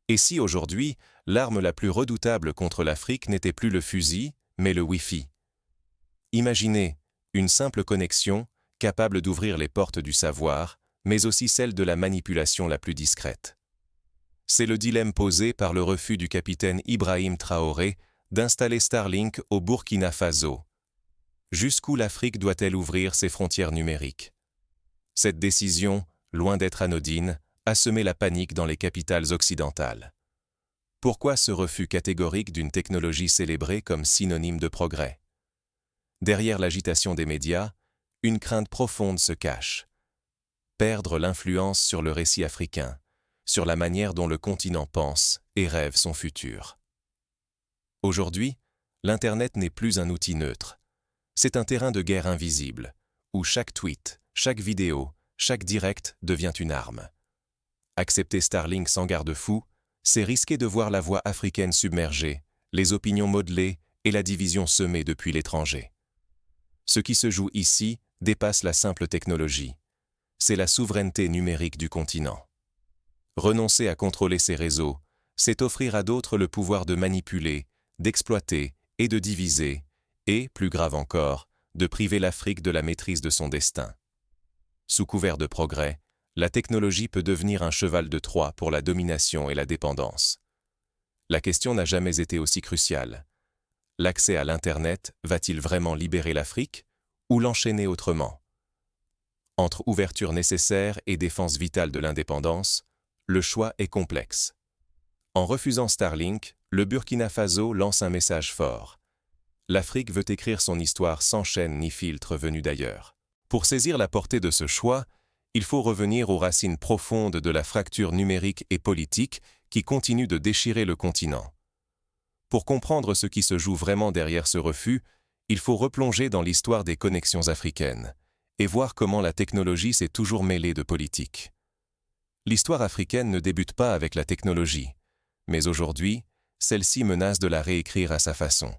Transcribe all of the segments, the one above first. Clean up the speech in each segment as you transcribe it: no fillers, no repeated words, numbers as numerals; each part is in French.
Et si aujourd'hui, l'arme la plus redoutable contre l'Afrique n'était plus le fusil, mais le Wi-Fi? Imaginez, une simple connexion, capable d'ouvrir les portes du savoir, mais aussi celle de la manipulation la plus discrète. C'est le dilemme posé par le refus du capitaine Ibrahim Traoré d'installer Starlink au Burkina Faso. Jusqu'où l'Afrique doit-elle ouvrir ses frontières numériques? Cette décision, loin d'être anodine, a semé la panique dans les capitales occidentales. Pourquoi ce refus catégorique d'une technologie célébrée comme synonyme de progrès? Derrière l'agitation des médias, une crainte profonde se cache. Perdre l'influence sur le récit africain, sur la manière dont le continent pense et rêve son futur. Aujourd'hui, l'Internet n'est plus un outil neutre. C'est un terrain de guerre invisible, où chaque tweet, chaque vidéo, chaque direct devient une arme. Accepter Starlink sans garde-fou, c'est risquer de voir la voix africaine submergée, les opinions modelées et la division semée depuis l'étranger. Ce qui se joue ici dépasse la simple technologie. C'est la souveraineté numérique du continent. Renoncer à contrôler ces réseaux, c'est offrir à d'autres le pouvoir de manipuler, d'exploiter et de diviser, et, plus grave encore, de priver l'Afrique de la maîtrise de son destin. Sous couvert de progrès, la technologie peut devenir un cheval de Troie pour la domination et la dépendance. La question n'a jamais été aussi cruciale. L'accès à l'Internet va-t-il vraiment libérer l'Afrique ou l'enchaîner autrement? Entre ouverture nécessaire et défense vitale de l'indépendance, le choix est complexe. En refusant Starlink, le Burkina Faso lance un message fort. L'Afrique veut écrire son histoire sans chaîne ni filtre venus d'ailleurs. Pour saisir la portée de ce choix, il faut revenir aux racines profondes de la fracture numérique et politique qui continue de déchirer le continent. Pour comprendre ce qui se joue vraiment derrière ce refus, il faut replonger dans l'histoire des connexions africaines et voir comment la technologie s'est toujours mêlée de politique. L'histoire africaine ne débute pas avec la technologie, mais aujourd'hui, celle-ci menace de la réécrire à sa façon.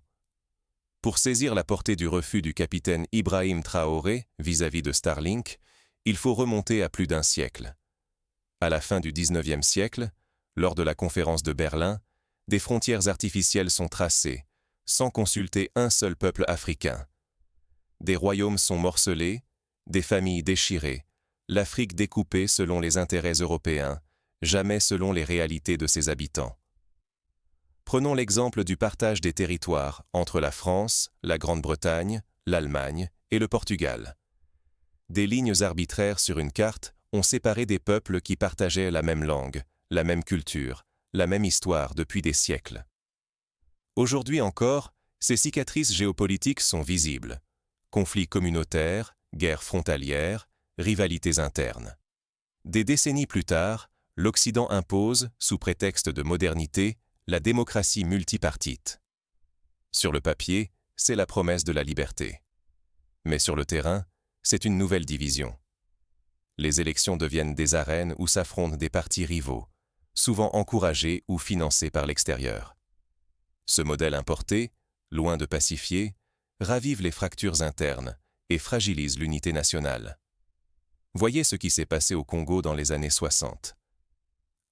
Pour saisir la portée du refus du capitaine Ibrahim Traoré vis-à-vis de Starlink, il faut remonter à plus d'un siècle. À la fin du XIXe siècle, lors de la conférence de Berlin, des frontières artificielles sont tracées, sans consulter un seul peuple africain. Des royaumes sont morcelés, des familles déchirées, l'Afrique découpée selon les intérêts européens, jamais selon les réalités de ses habitants. Prenons l'exemple du partage des territoires entre la France, la Grande-Bretagne, l'Allemagne et le Portugal. Des lignes arbitraires sur une carte ont séparé des peuples qui partageaient la même langue, la même culture, la même histoire depuis des siècles. Aujourd'hui encore, ces cicatrices géopolitiques sont visibles. Conflits communautaires, guerres frontalières, rivalités internes. Des décennies plus tard, l'Occident impose, sous prétexte de modernité, la démocratie multipartite. Sur le papier, c'est la promesse de la liberté. Mais sur le terrain, c'est une nouvelle division. Les élections deviennent des arènes où s'affrontent des partis rivaux, souvent encouragés ou financés par l'extérieur. Ce modèle importé, loin de pacifier, ravive les fractures internes et fragilise l'unité nationale. Voyez ce qui s'est passé au Congo dans les années 60.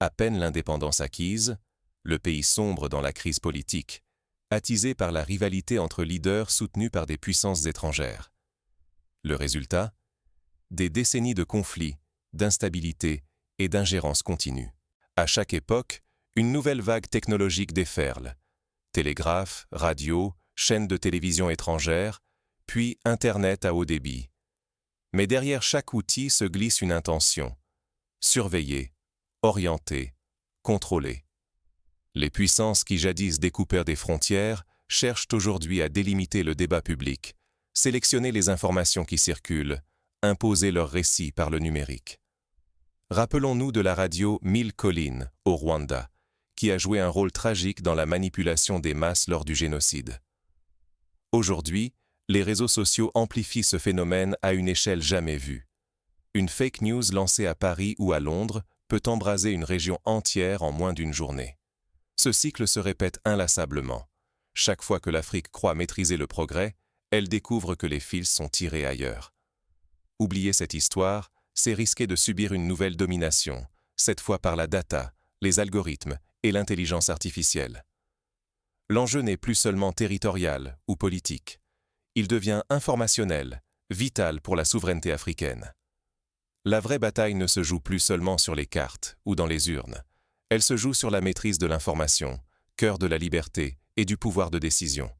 À peine l'indépendance acquise, le pays sombre dans la crise politique, attisé par la rivalité entre leaders soutenus par des puissances étrangères. Le résultat? Des décennies de conflits, d'instabilité et d'ingérence continue. À chaque époque, une nouvelle vague technologique déferle. Télégraphe, radio, chaînes de télévision étrangères, puis Internet à haut débit. Mais derrière chaque outil se glisse une intention. Surveiller, orienter, contrôler. Les puissances qui jadis découpèrent des frontières cherchent aujourd'hui à délimiter le débat public, sélectionner les informations qui circulent, imposer leur récit par le numérique. Rappelons-nous de la radio 1000 collines, au Rwanda, qui a joué un rôle tragique dans la manipulation des masses lors du génocide. Aujourd'hui, les réseaux sociaux amplifient ce phénomène à une échelle jamais vue. Une fake news lancée à Paris ou à Londres peut embraser une région entière en moins d'une journée. Ce cycle se répète inlassablement. Chaque fois que l'Afrique croit maîtriser le progrès, elle découvre que les fils sont tirés ailleurs. Oublier cette histoire, c'est risquer de subir une nouvelle domination, cette fois par la data, les algorithmes et l'intelligence artificielle. L'enjeu n'est plus seulement territorial ou politique. Il devient informationnel, vital pour la souveraineté africaine. La vraie bataille ne se joue plus seulement sur les cartes ou dans les urnes. Elle se joue sur la maîtrise de l'information, cœur de la liberté et du pouvoir de décision.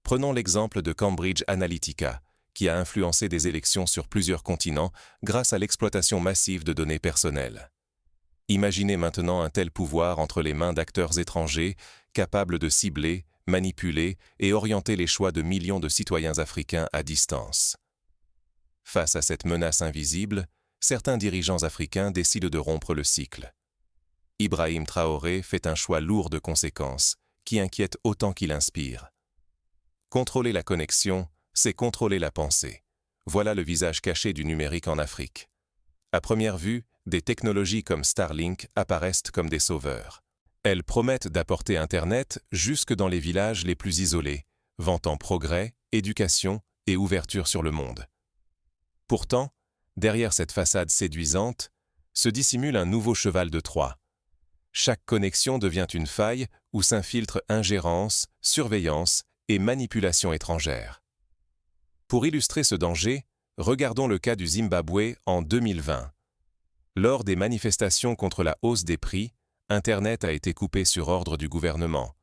Prenons l'exemple de Cambridge Analytica, qui a influencé des élections sur plusieurs continents grâce à l'exploitation massive de données personnelles. Imaginez maintenant un tel pouvoir entre les mains d'acteurs étrangers capables de cibler, manipuler et orienter les choix de millions de citoyens africains à distance. Face à cette menace invisible, certains dirigeants africains décident de rompre le cycle. Ibrahim Traoré fait un choix lourd de conséquences, qui inquiète autant qu'il inspire. Contrôler la connexion, c'est contrôler la pensée. Voilà le visage caché du numérique en Afrique. À première vue, des technologies comme Starlink apparaissent comme des sauveurs. Elles promettent d'apporter Internet jusque dans les villages les plus isolés, vantant progrès, éducation et ouverture sur le monde. Pourtant, derrière cette façade séduisante, se dissimule un nouveau cheval de Troie. Chaque connexion devient une faille où s'infiltrent ingérence, surveillance et manipulation étrangère. Pour illustrer ce danger, regardons le cas du Zimbabwe en 2020. Lors des manifestations contre la hausse des prix, Internet a été coupé sur ordre du gouvernement,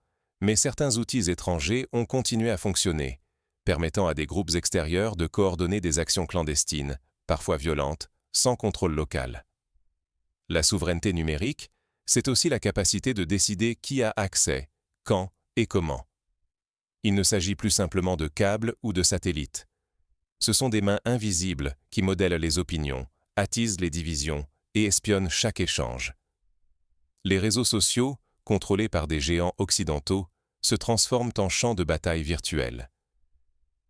mais certains outils étrangers ont continué à fonctionner, permettant à des groupes extérieurs de coordonner des actions clandestines, parfois violentes, sans contrôle local. La souveraineté numérique, c'est aussi la capacité de décider qui a accès, quand et comment. Il ne s'agit plus simplement de câbles ou de satellites. Ce sont des mains invisibles qui modèlent les opinions, attisent les divisions et espionnent chaque échange. Les réseaux sociaux, contrôlés par des géants occidentaux, se transforment en champs de bataille virtuels.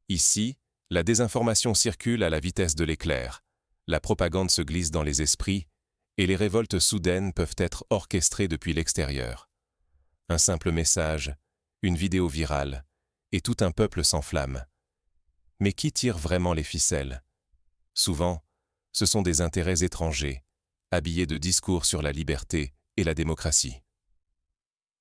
Ici, la désinformation circule à la vitesse de l'éclair, la propagande se glisse dans les esprits, et les révoltes soudaines peuvent être orchestrées depuis l'extérieur. Un simple message, une vidéo virale, et tout un peuple s'enflamme. Mais qui tire vraiment les ficelles? Souvent, ce sont des intérêts étrangers, habillés de discours sur la liberté et la démocratie.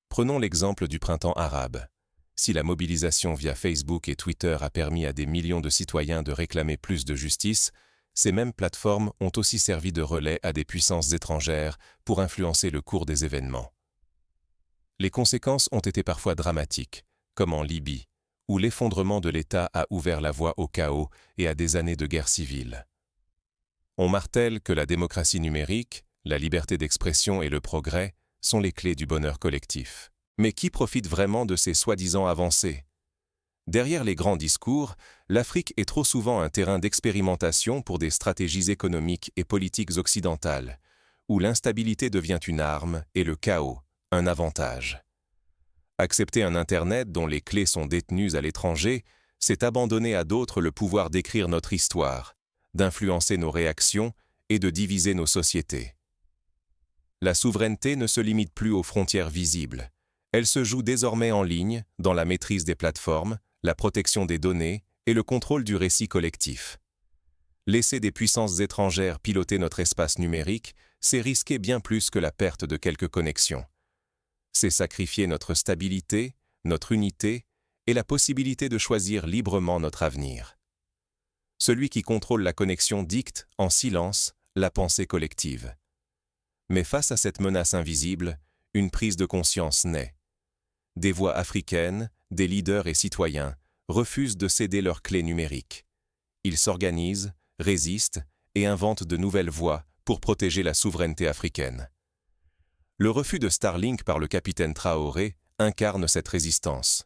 Prenons l'exemple du printemps arabe. Si la mobilisation via Facebook et Twitter a permis à des millions de citoyens de réclamer plus de justice, ces mêmes plateformes ont aussi servi de relais à des puissances étrangères pour influencer le cours des événements. Les conséquences ont été parfois dramatiques, comme en Libye, où l'effondrement de l'État a ouvert la voie au chaos et à des années de guerre civile. On martèle que la démocratie numérique, la liberté d'expression et le progrès sont les clés du bonheur collectif. Mais qui profite vraiment de ces soi-disant avancées? Derrière les grands discours, l'Afrique est trop souvent un terrain d'expérimentation pour des stratégies économiques et politiques occidentales, où l'instabilité devient une arme et le chaos un avantage. Accepter un Internet dont les clés sont détenues à l'étranger, c'est abandonner à d'autres le pouvoir d'écrire notre histoire, d'influencer nos réactions et de diviser nos sociétés. La souveraineté ne se limite plus aux frontières visibles. Elle se joue désormais en ligne, dans la maîtrise des plateformes, la protection des données et le contrôle du récit collectif. Laisser des puissances étrangères piloter notre espace numérique, c'est risquer bien plus que la perte de quelques connexions. C'est sacrifier notre stabilité, notre unité et la possibilité de choisir librement notre avenir. Celui qui contrôle la connexion dicte, en silence, la pensée collective. Mais face à cette menace invisible, une prise de conscience naît. Des voix africaines, des leaders et citoyens refusent de céder leurs clés numériques. Ils s'organisent, résistent et inventent de nouvelles voies pour protéger la souveraineté africaine. Le refus de Starlink par le capitaine Traoré incarne cette résistance.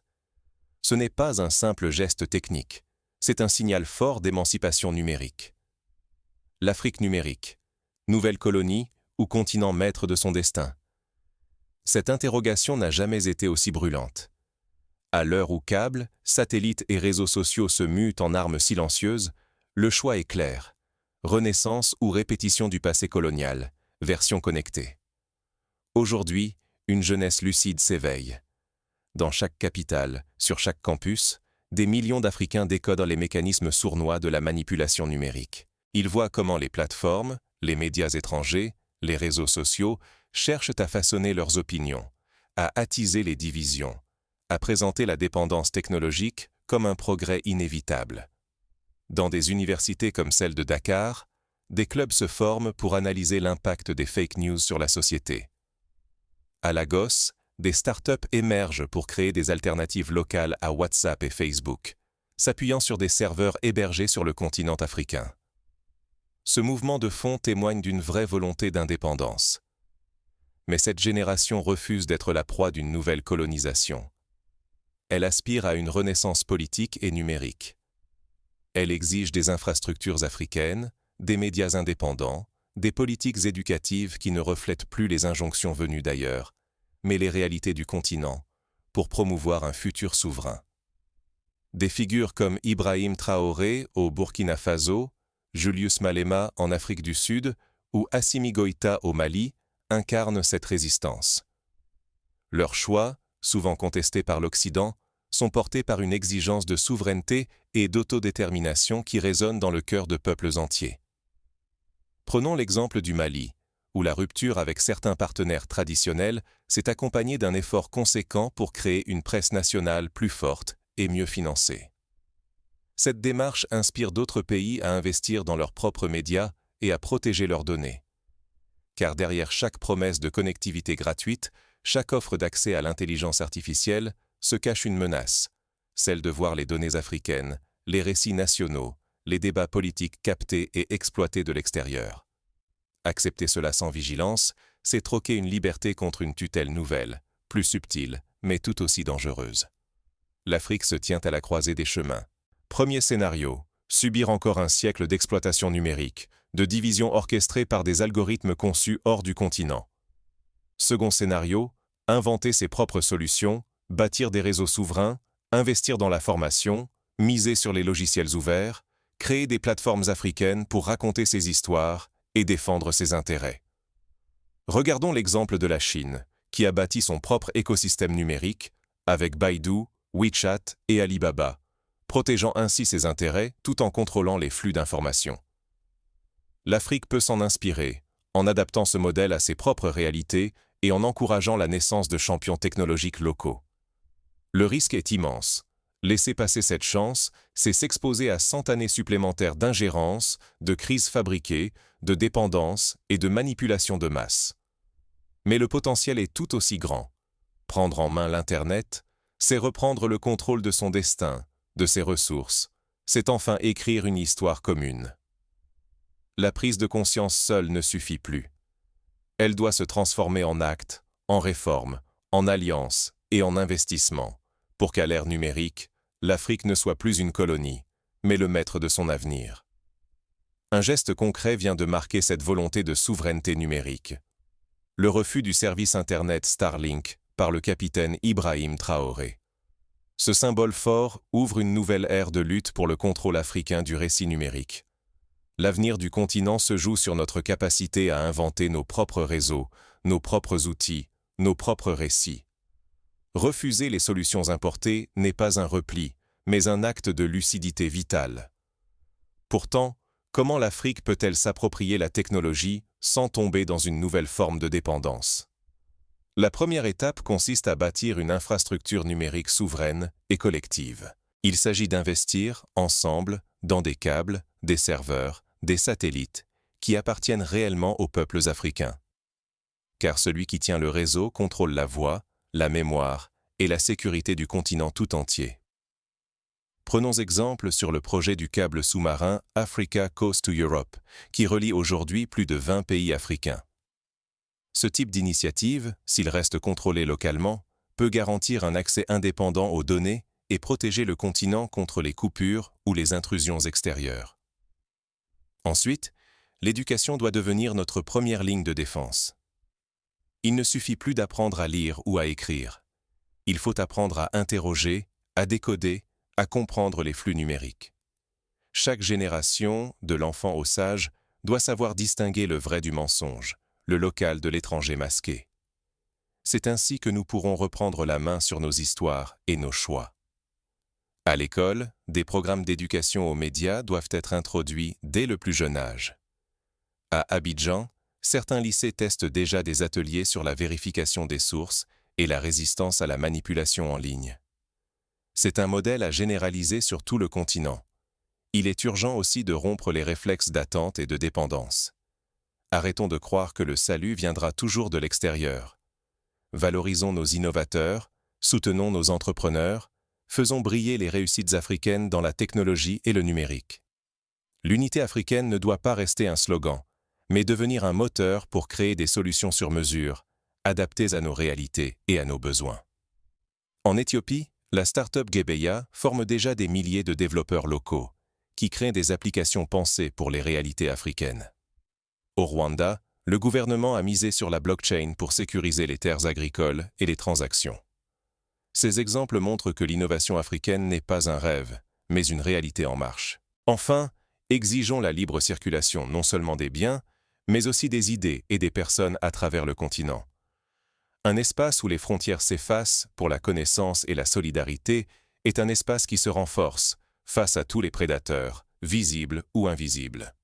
Ce n'est pas un simple geste technique, c'est un signal fort d'émancipation numérique. L'Afrique numérique, nouvelle colonie ou continent maître de son destin? Cette interrogation n'a jamais été aussi brûlante. À l'heure où câbles, satellites et réseaux sociaux se mutent en armes silencieuses, le choix est clair. Renaissance ou répétition du passé colonial, version connectée. Aujourd'hui, une jeunesse lucide s'éveille. Dans chaque capitale, sur chaque campus, des millions d'Africains décodent les mécanismes sournois de la manipulation numérique. Ils voient comment les plateformes, les médias étrangers, les réseaux sociaux cherchent à façonner leurs opinions, à attiser les divisions, à présenter la dépendance technologique comme un progrès inévitable. Dans des universités comme celle de Dakar, des clubs se forment pour analyser l'impact des fake news sur la société. À Lagos, des startups émergent pour créer des alternatives locales à WhatsApp et Facebook, s'appuyant sur des serveurs hébergés sur le continent africain. Ce mouvement de fond témoigne d'une vraie volonté d'indépendance. Mais cette génération refuse d'être la proie d'une nouvelle colonisation. Elle aspire à une renaissance politique et numérique. Elle exige des infrastructures africaines, des médias indépendants, des politiques éducatives qui ne reflètent plus les injonctions venues d'ailleurs, mais les réalités du continent, pour promouvoir un futur souverain. Des figures comme Ibrahim Traoré au Burkina Faso, Julius Malema en Afrique du Sud ou Assimi Goïta au Mali incarnent cette résistance. Leurs choix, souvent contestés par l'Occident, sont portés par une exigence de souveraineté et d'autodétermination qui résonne dans le cœur de peuples entiers. Prenons l'exemple du Mali, où la rupture avec certains partenaires traditionnels s'est accompagnée d'un effort conséquent pour créer une presse nationale plus forte et mieux financée. Cette démarche inspire d'autres pays à investir dans leurs propres médias et à protéger leurs données. Car derrière chaque promesse de connectivité gratuite, chaque offre d'accès à l'intelligence artificielle, se cache une menace, celle de voir les données africaines, les récits nationaux, les débats politiques captés et exploités de l'extérieur. Accepter cela sans vigilance, c'est troquer une liberté contre une tutelle nouvelle, plus subtile, mais tout aussi dangereuse. L'Afrique se tient à la croisée des chemins. Premier scénario, subir encore un siècle d'exploitation numérique, de division orchestrée par des algorithmes conçus hors du continent. Second scénario, inventer ses propres solutions, bâtir des réseaux souverains, investir dans la formation, miser sur les logiciels ouverts, créer des plateformes africaines pour raconter ses histoires et défendre ses intérêts. Regardons l'exemple de la Chine, qui a bâti son propre écosystème numérique avec Baidu, WeChat et Alibaba, protégeant ainsi ses intérêts tout en contrôlant les flux d'informations. L'Afrique peut s'en inspirer, en adaptant ce modèle à ses propres réalités et en encourageant la naissance de champions technologiques locaux. Le risque est immense. Laisser passer cette chance, c'est s'exposer à 100 années supplémentaires d'ingérence, de crises fabriquées, de dépendance et de manipulation de masse. Mais le potentiel est tout aussi grand. Prendre en main l'Internet, c'est reprendre le contrôle de son destin, de ses ressources, c'est enfin écrire une histoire commune. La prise de conscience seule ne suffit plus. Elle doit se transformer en actes, en réformes, en alliances et en investissements, pour qu'à l'ère numérique, l'Afrique ne soit plus une colonie, mais le maître de son avenir. Un geste concret vient de marquer cette volonté de souveraineté numérique. Le refus du service Internet Starlink par le capitaine Ibrahim Traoré. Ce symbole fort ouvre une nouvelle ère de lutte pour le contrôle africain du récit numérique. L'avenir du continent se joue sur notre capacité à inventer nos propres réseaux, nos propres outils, nos propres récits. Refuser les solutions importées n'est pas un repli, mais un acte de lucidité vitale. Pourtant, comment l'Afrique peut-elle s'approprier la technologie sans tomber dans une nouvelle forme de dépendance? La première étape consiste à bâtir une infrastructure numérique souveraine et collective. Il s'agit d'investir, ensemble, dans des câbles, des serveurs, des satellites, qui appartiennent réellement aux peuples africains. Car celui qui tient le réseau contrôle la voix, la mémoire et la sécurité du continent tout entier. Prenons exemple sur le projet du câble sous-marin Africa Coast to Europe, qui relie aujourd'hui plus de 20 pays africains. Ce type d'initiative, s'il reste contrôlé localement, peut garantir un accès indépendant aux données et protéger le continent contre les coupures ou les intrusions extérieures. Ensuite, l'éducation doit devenir notre première ligne de défense. Il ne suffit plus d'apprendre à lire ou à écrire. Il faut apprendre à interroger, à décoder, à comprendre les flux numériques. Chaque génération, de l'enfant au sage, doit savoir distinguer le vrai du mensonge, le local de l'étranger masqué. C'est ainsi que nous pourrons reprendre la main sur nos histoires et nos choix. À l'école, des programmes d'éducation aux médias doivent être introduits dès le plus jeune âge. À Abidjan, Certains lycées testent déjà des ateliers sur la vérification des sources et la résistance à la manipulation en ligne. C'est un modèle à généraliser sur tout le continent. Il est urgent aussi de rompre les réflexes d'attente et de dépendance. Arrêtons de croire que le salut viendra toujours de l'extérieur. Valorisons nos innovateurs, soutenons nos entrepreneurs, faisons briller les réussites africaines dans la technologie et le numérique. L'unité africaine ne doit pas rester un slogan, mais devenir un moteur pour créer des solutions sur mesure, adaptées à nos réalités et à nos besoins. En Éthiopie, la start-up Gebeya forme déjà des milliers de développeurs locaux, qui créent des applications pensées pour les réalités africaines. Au Rwanda, le gouvernement a misé sur la blockchain pour sécuriser les terres agricoles et les transactions. Ces exemples montrent que l'innovation africaine n'est pas un rêve, mais une réalité en marche. Enfin, exigeons la libre circulation non seulement des biens, mais aussi des idées et des personnes à travers le continent. Un espace où les frontières s'effacent pour la connaissance et la solidarité est un espace qui se renforce face à tous les prédateurs, visibles ou invisibles.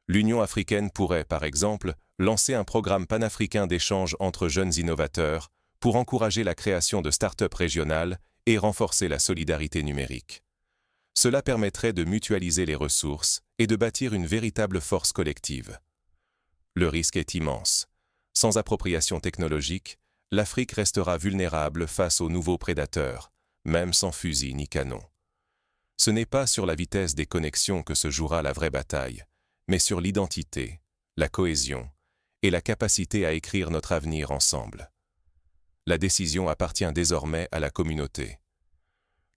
L'Union africaine pourrait, par exemple, lancer un programme panafricain d'échange entre jeunes innovateurs pour encourager la création de start-up régionales et renforcer la solidarité numérique. Cela permettrait de mutualiser les ressources et de bâtir une véritable force collective. Le risque est immense. Sans appropriation technologique, l'Afrique restera vulnérable face aux nouveaux prédateurs, même sans fusil ni canon. Ce n'est pas sur la vitesse des connexions que se jouera la vraie bataille, mais sur l'identité, la cohésion et la capacité à écrire notre avenir ensemble. La décision appartient désormais à la communauté.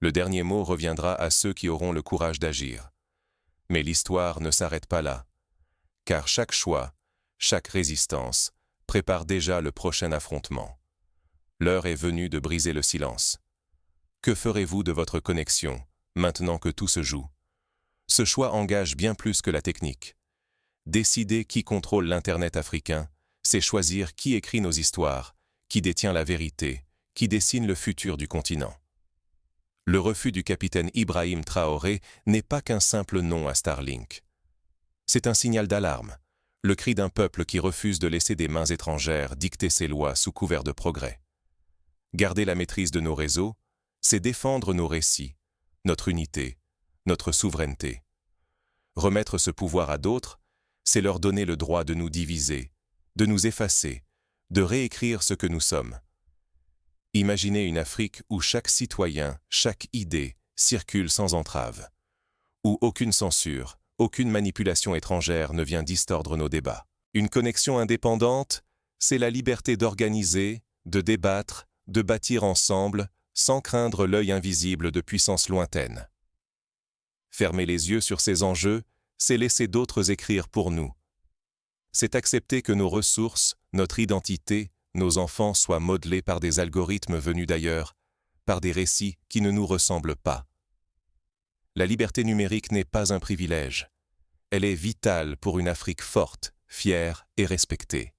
Le dernier mot reviendra à ceux qui auront le courage d'agir. Mais l'histoire ne s'arrête pas là, car chaque choix, chaque résistance prépare déjà le prochain affrontement. L'heure est venue de briser le silence. Que ferez-vous de votre connexion, maintenant que tout se joue? Ce choix engage bien plus que la technique. Décider qui contrôle l'Internet africain, c'est choisir qui écrit nos histoires, qui détient la vérité, qui dessine le futur du continent. Le refus du capitaine Ibrahim Traoré n'est pas qu'un simple non à Starlink. C'est un signal d'alarme, le cri d'un peuple qui refuse de laisser des mains étrangères dicter ses lois sous couvert de progrès. Garder la maîtrise de nos réseaux, c'est défendre nos récits, notre unité, notre souveraineté. Remettre ce pouvoir à d'autres, c'est leur donner le droit de nous diviser, de nous effacer, de réécrire ce que nous sommes. Imaginez une Afrique où chaque citoyen, chaque idée circule sans entrave, où aucune censure, aucune manipulation étrangère ne vient distordre nos débats. Une connexion indépendante, c'est la liberté d'organiser, de débattre, de bâtir ensemble, sans craindre l'œil invisible de puissances lointaines. Fermer les yeux sur ces enjeux, c'est laisser d'autres écrire pour nous. C'est accepter que nos ressources, notre identité, nos enfants soient modelés par des algorithmes venus d'ailleurs, par des récits qui ne nous ressemblent pas. La liberté numérique n'est pas un privilège. Elle est vitale pour une Afrique forte, fière et respectée.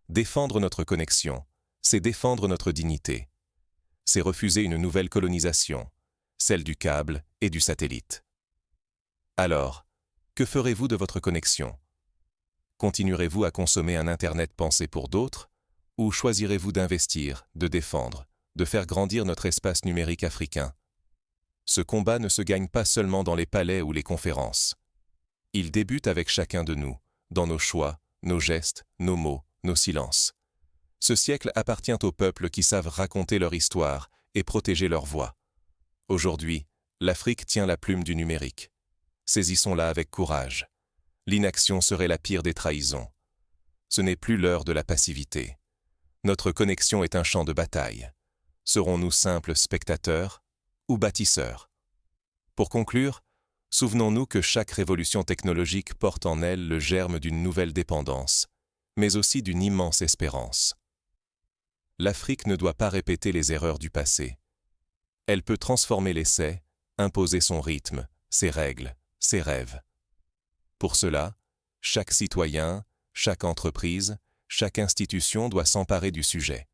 Défendre notre connexion, c'est défendre notre dignité. C'est refuser une nouvelle colonisation, celle du câble et du satellite. Alors, que ferez-vous de votre connexion? Continuerez-vous à consommer un Internet pensé pour d'autres, ou choisirez-vous d'investir, de défendre, de faire grandir notre espace numérique africain? Ce combat ne se gagne pas seulement dans les palais ou les conférences. Il débute avec chacun de nous, dans nos choix, nos gestes, nos mots, nos silences. Ce siècle appartient aux peuples qui savent raconter leur histoire et protéger leur voix. Aujourd'hui, l'Afrique tient la plume du numérique. Saisissons-la avec courage. L'inaction serait la pire des trahisons. Ce n'est plus l'heure de la passivité. Notre connexion est un champ de bataille. Serons-nous simples spectateurs ou bâtisseurs? Pour conclure, souvenons-nous que chaque révolution technologique porte en elle le germe d'une nouvelle dépendance, mais aussi d'une immense espérance. L'Afrique ne doit pas répéter les erreurs du passé. Elle peut transformer l'essai, imposer son rythme, ses règles, ses rêves. Pour cela, chaque citoyen, chaque entreprise, chaque institution doit s'emparer du sujet.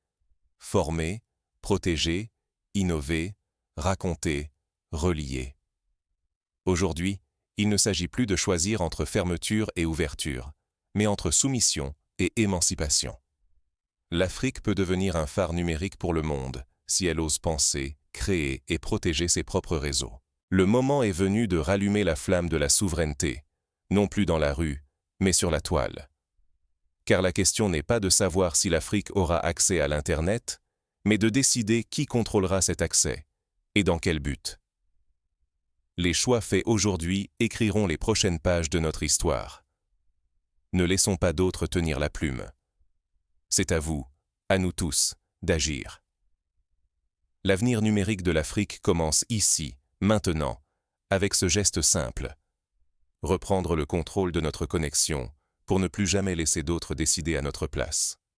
Former, protéger, innover, raconter, relier. Aujourd'hui, il ne s'agit plus de choisir entre fermeture et ouverture, mais entre soumission et émancipation. L'Afrique peut devenir un phare numérique pour le monde, si elle ose penser, créer et protéger ses propres réseaux. Le moment est venu de rallumer la flamme de la souveraineté, non plus dans la rue, mais sur la toile. Car la question n'est pas de savoir si l'Afrique aura accès à l'Internet, mais de décider qui contrôlera cet accès, et dans quel but. Les choix faits aujourd'hui écriront les prochaines pages de notre histoire. Ne laissons pas d'autres tenir la plume. C'est à vous, à nous tous, d'agir. L'avenir numérique de l'Afrique commence ici, maintenant, avec ce geste simple. Reprendre le contrôle de notre connexion pour ne plus jamais laisser d'autres décider à notre place.